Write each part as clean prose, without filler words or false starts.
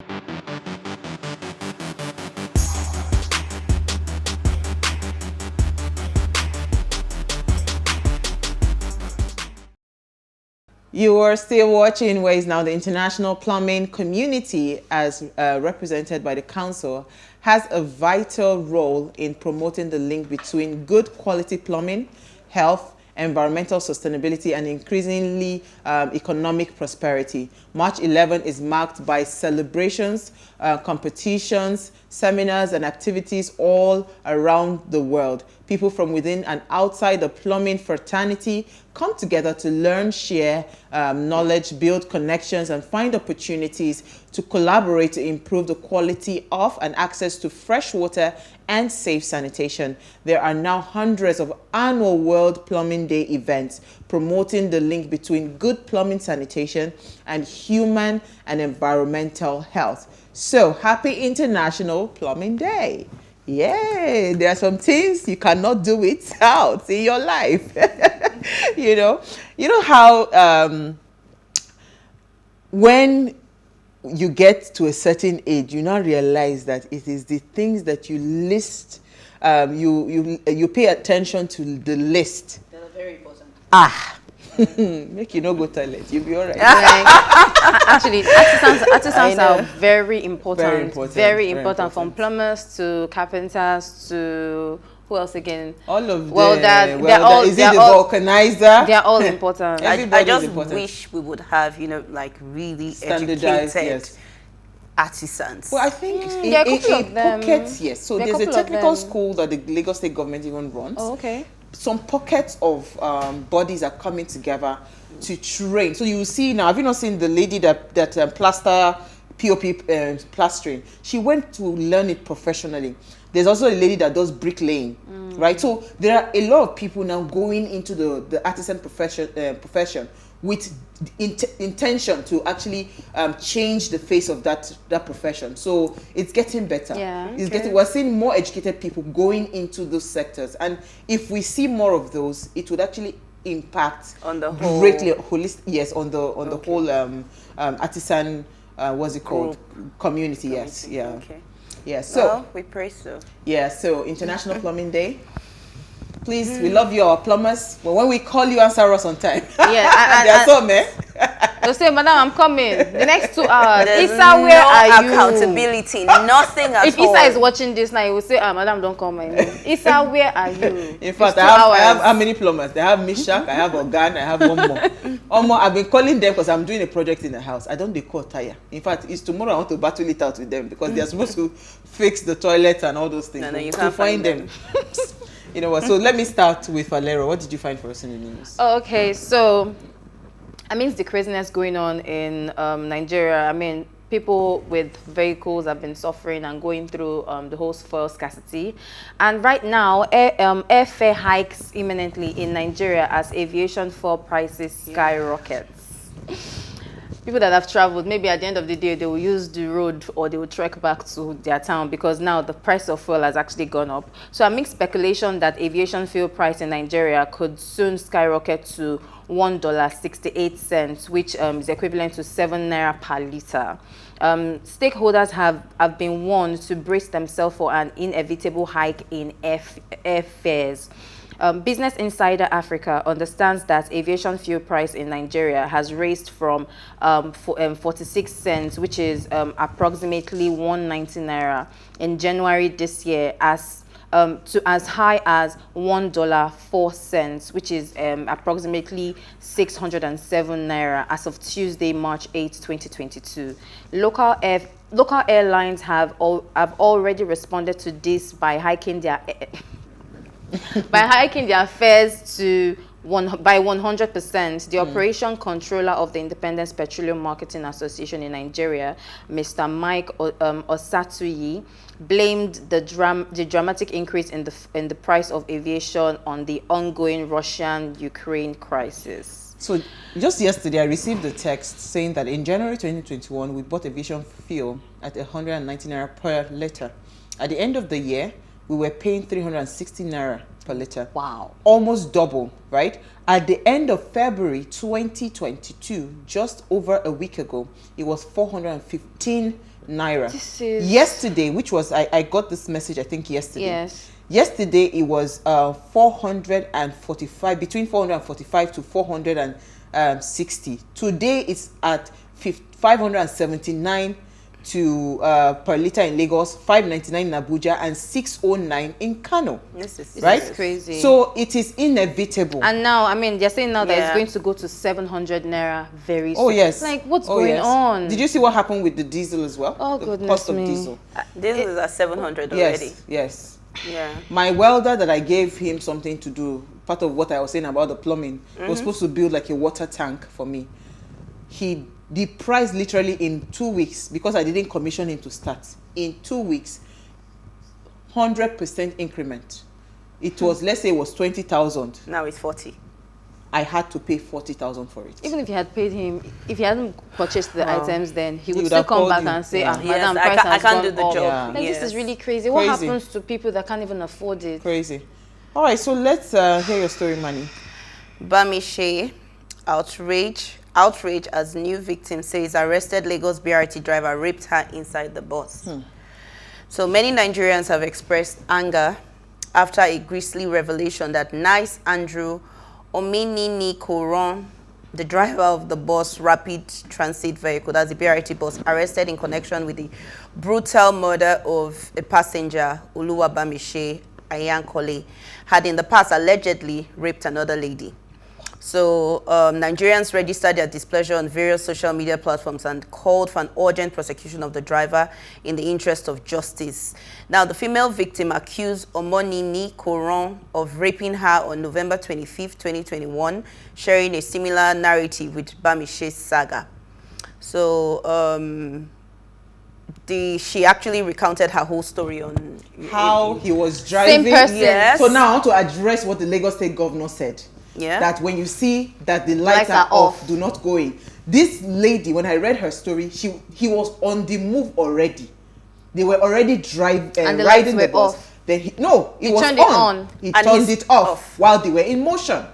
You are still watching where is now the international plumbing community, as represented by the council, has a vital role in promoting the link between good quality plumbing, health, environmental sustainability, and increasingly economic prosperity. March 11 is marked by celebrations, competitions, seminars, and activities all around the world. People from within and outside the plumbing fraternity come together to learn, share knowledge, build connections, and find opportunities to collaborate to improve the quality of and access to fresh water and safe sanitation. There are now hundreds of annual World Plumbing Day events promoting the link between good plumbing sanitation and human and environmental health. So, happy International Plumbing Day. Yay, there are some things you cannot do without in your life. you know how when you get to a certain age, you now realize that it is the things that you list, you pay attention to the list. They're very important. Make you no go toilet, you'll be all right. Actually, artisans are very important. Very important. From plumbers to carpenters to who else again? All of them. Well, they're all. Is it the vulcanizer? They're all important. I just wish we would have, like really standardized, educated artisans. Well, I think in pockets, yes. So there's a technical school that the Lagos State government even runs. Oh, okay. Some pockets of bodies are coming together to train. So you see now, have you not seen the lady that plaster POP plastering? She went to learn it professionally. There's also a lady that does bricklaying, right? So there are a lot of people now going into the artisan profession with intention to actually change the face of that profession. So it's getting better. Yeah, it's getting. We're seeing more educated people going into those sectors, and if we see more of those, it would actually impact on the whole greatly holistic. Yes, on the whole artisan what's it called community. Yes, yeah. Okay. Yeah. So well, we pray so. Yeah. So International Plumbing Day. Please, we love you, our plumbers. But when we call you, answer us on time. Yeah, there are some, eh? They'll say, Madam, I'm coming. The next 2 hours. There's Isa, where are you? Accountability, nothing at if all. Isa is watching this now, he will say, Madam, don't come. Isa, where are you? In fact, I have how many plumbers? They have Mishak, I have Organ, I have one more. I've been calling them because I'm doing a project in the house. I don't call tire. In fact, it's tomorrow I want to battle it out with them because they're supposed to fix the toilets and all those things. No, you can't find them. You know what? So let me start with Valero. What did you find for us in the news? Okay, so amidst the craziness going on in Nigeria, I mean, people with vehicles have been suffering and going through the whole fuel scarcity. And right now, airfare hikes imminently in Nigeria as aviation fuel prices skyrockets. People that have traveled, maybe at the end of the day, they will use the road or they will trek back to their town because now the price of fuel has actually gone up. So amid speculation that aviation fuel price in Nigeria could soon skyrocket to $1.68, which is equivalent to 7 naira per liter. Stakeholders have been warned to brace themselves for an inevitable hike in airfares. Business Insider Africa understands that aviation fuel price in Nigeria has raised from 46 cents, which is approximately 190 naira in January this year, to as high as $1.04, which is approximately 607 naira as of Tuesday, March 8, 2022. Local airlines have already responded to this by hiking their fares by 100%. The operation controller of the Independent Petroleum Marketing Association in Nigeria, Mr. Mike Osatuyi, blamed the dramatic increase in the price of aviation on the ongoing Russian-Ukraine crisis. So just yesterday, I received a text saying that in January 2021, we bought aviation fuel at 190 naira per liter. At the end of the year, we were paying 360 naira per liter. Wow. Almost double, right? At the end of February 2022, just over a week ago, it was 415 naira. This is... Yesterday, which was, I got this message, I think yesterday. Yes. Yesterday, it was 445, between 445 to 460. Today, it's at 579 to per liter in Lagos, 599 in Abuja, and 609 in Kano. This is right? Crazy. So it is inevitable. And now, I mean, they're saying now that Yeah. it's going to go to 700 naira very soon. Oh yes. Like, what's going on? Did you see what happened with the diesel as well? Oh, the goodness cost of me. diesel. This is at 700 already. Yes, yes. Yeah. My welder that I gave him something to do, part of what I was saying about the plumbing, was supposed to build like a water tank for me. The price literally in 2 weeks, because I didn't commission him to start, in 2 weeks, 100% increment. It was, let's say it was 20,000. Now it's 40. I had to pay 40,000 for it. Even if you had paid him, if he hadn't purchased the items, then he would would still have come called back you. and say, Yeah. ah, Yes, madam, I price can't has do gone the up. job. Yeah. Like, Yes. this is really crazy. What Crazy. happens to people that can't even afford it? Crazy. All right, so let's hear your story, Manny. Bamishe, outrage as new victim says arrested Lagos BRT driver raped her inside the bus. So many Nigerians have expressed anger after a grisly revelation that Nice Andrew Ominini Koron, the driver of the bus rapid transit vehicle, that's the BRT bus, arrested in connection with the brutal murder of a passenger, Oluwa Bamishe Ayankole, had in the past allegedly raped another lady. So Nigerians registered their displeasure on various social media platforms and called for an urgent prosecution of the driver in the interest of justice. Now, the female victim accused Omonini Koron of raping her on November 25th, 2021, sharing a similar narrative with Bamishe's saga. So she actually recounted her whole story on How he was driving. Same person. Yes. So now I want to address what the Lagos State Governor said. Yeah. That when you see that the lights are off, do not go in. This lady, when I read her story, he was on the move already. They were already And the lights riding were the bus. off. Then he was turned it on. He And turned he's it off off. while they were in motion.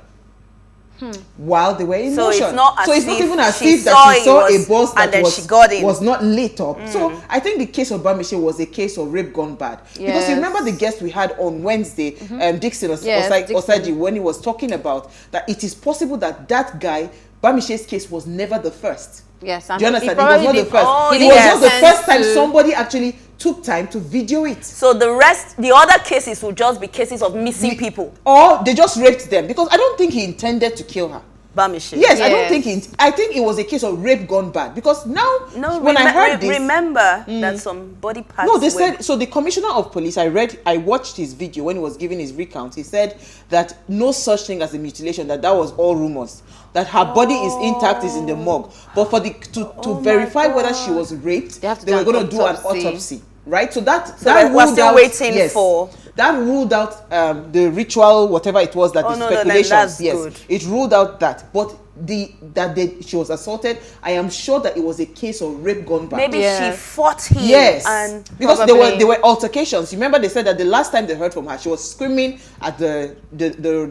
While they were in So motion. it's not as so it's not if even as she if saw that she it saw was- a bus and that then she got in. was not lit up. So I think the case of Bamishe was a case of rape gone bad. Because Yes. you remember the guest we had on Wednesday, Dixon Yes, Dixon. Osaji, when he was talking about that it is possible that that guy, Bamishe's case was never the first. Yes, Do you understand? It was probably not the did- first. Oh, it yes. was not the first time to- somebody actually took time to video it. So the other cases will just be cases of missing people. Or they just raped them. Because I don't think he intended to kill her. Bamishe. Yes, I don't Yes. think I think it was a case of rape gone bad. Because now, No, when I heard this... remember that some body parts No, they were- said, so the commissioner of police, I watched his video when he was giving his recount. He said that no such thing as a mutilation, that was all rumors. That her body is intact, is in the morgue. But for to verify whether she was raped, They have to they do were an going to do an autopsy. autopsy. Right? So that we're ruled still out, waiting yes, for- that ruled out the ritual, whatever it was, that Oh, the no, then speculations. that's Yes, good. it ruled out that. But she was assaulted. I am sure that it was a case of rape gone bad. maybe Yes. she fought him. Yes, And because Probably. there were altercations. You remember they said that the last time they heard from her, she was screaming at the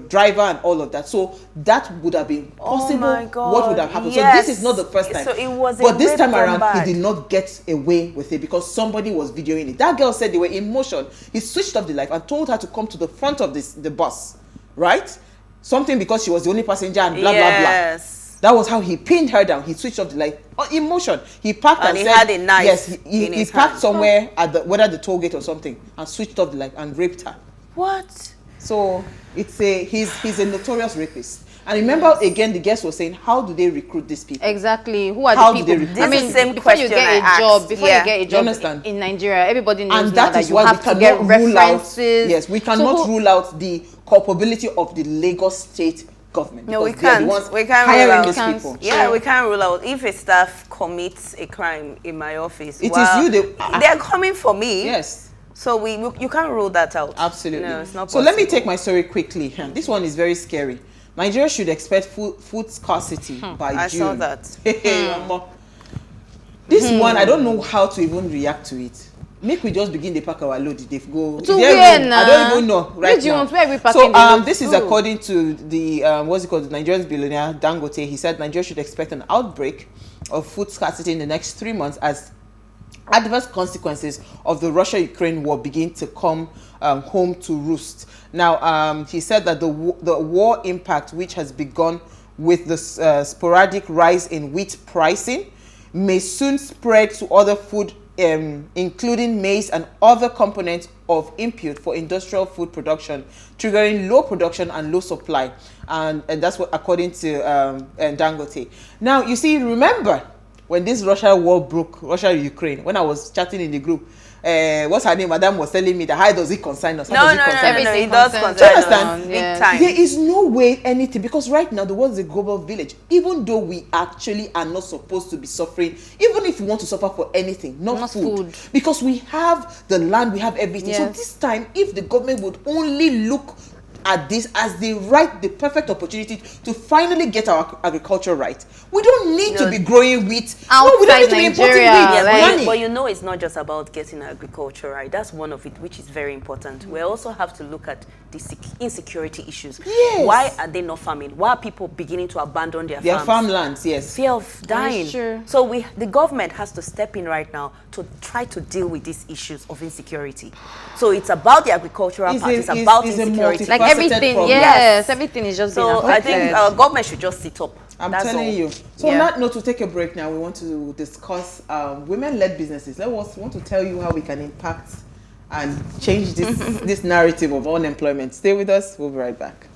driver and all of that. So that would have been possible. my God. What would have happened? Yes. So this is not the first time. So it was a but this rape time gone around, bad. he did not get away with it because somebody was videoing it. That girl said they were in motion. He switched off the light and told her to come to the front of the bus, right? Something because she was the only passenger and blah blah blah. yes. That was how he pinned her down. He switched off the light. In motion. He parked And and he said, had a knife yes, in he his parked hand. somewhere at whether the toll gate or something, and switched off the light and raped her. What? So he's a notorious rapist. And remember again, the guest was saying, how do they recruit these people? Exactly. Who are How the do they people? recruit? I This mean, is the same before you question get I a asked. job, before Yeah. you get a You job understand? in Nigeria, everybody knows And now that that is you why we have to cannot get rule out. references. Yes, we So cannot rule out the culpability of the Lagos State government. No, we because they are the can't. ones We can't hiring rule out. these Can't. people. Yeah, we can't rule out if a staff commits a crime in my office. It is you. They're coming for me. Yes. So you can't rule that out. Absolutely. No, it's not so possible. let me take my story quickly. This one is very scary. Nigeria should expect food scarcity by I June. saw that. This one, I don't know how to even react to it. Make we just begin the pack our load. They go. To Is there where room? now? I don't even know right Where do you now. want? Where are we packing So the load this is to? according to the what's it called, the Nigerian billionaire Dangote. He said Nigeria should expect an outbreak of food scarcity in the next 3 months as adverse consequences of the Russia-Ukraine war begin to come home to roost. Now, he said that the war impact, which has begun with the sporadic rise in wheat pricing, may soon spread to other food, including maize and other components of input for industrial food production, triggering low production and low supply. And that's what, according to Dangote. Now, you see, remember when this Russia war broke, Russia-Ukraine, when I was chatting in the group, what's her name? Madam was telling me that how does it concern us? No, it does concern us big time. There is no way anything, because right now the world is a global village. Even though we actually are not supposed to be suffering, even if we want to suffer for anything, not food, because we have the land, we have everything. Yes. So this time, if the government would only look at this as the perfect opportunity to finally get our agriculture right. We don't need to be growing wheat. Outside we don't need to be importing wheat. Yeah, but you know, it's not just about getting agriculture right. That's one of it, which is very important. We also have to look at the insecurity issues. Yes. Why are they not farming? Why are people beginning to abandon their farms? Farmlands, yes. Fear of dying. So the government has to step in right now to try to deal with these issues of insecurity. So it's about the agricultural part. It's about insecurity. Like everything, problem. yes, everything is just so I think our government should just sit up. That's telling you. So on that note, to take a break now, we want to discuss women-led businesses. We want to tell you how we can impact and change this narrative of unemployment. Stay with us. We'll be right back.